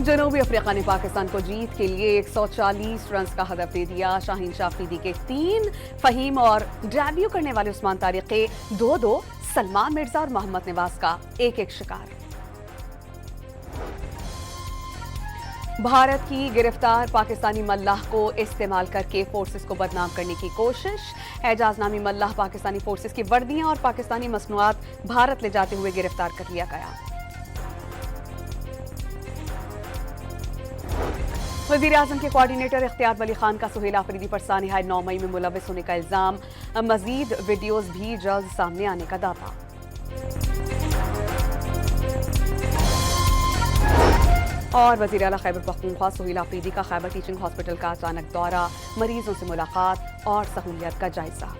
जनूबी अफ्रीका ने पाकिस्तान को जीत के लिए 140 रन का हदफ दे दिया। शाहीन शाह अफरीदी के 3, फहीम और डेब्यू करने वाले उस्मान तारिक के 2-2, सलमान मिर्जा और मोहम्मद नवाज का 1-1 शिकार। भारत की गिरफ्तार पाकिस्तानी मल्लाह को इस्तेमाल करके फोर्सेस को बदनाम करने की कोशिश। एजाज नामी मल्लाह पाकिस्तानी फोर्सेस की वर्दियां और पाकिस्तानी मसनूआत भारत ले जाते हुए गिरफ्तार कर लिया गया। वज़ीर-ए-आज़म के कोऑर्डिनेटर इख्तियार वली खान का सुहेल आफरीदी पर सानिहा 9 मई में मुलव्विस होने का इल्जाम। मजीद वीडियोज भी जल्द सामने आने का दावा। और वज़ीराला खैबर पख्तूनख्वा सुहेल आफरीदी का खैबर टीचिंग हॉस्पिटल का अचानक दौरा, मरीजों से मुलाकात और सहूलियत का जायजा।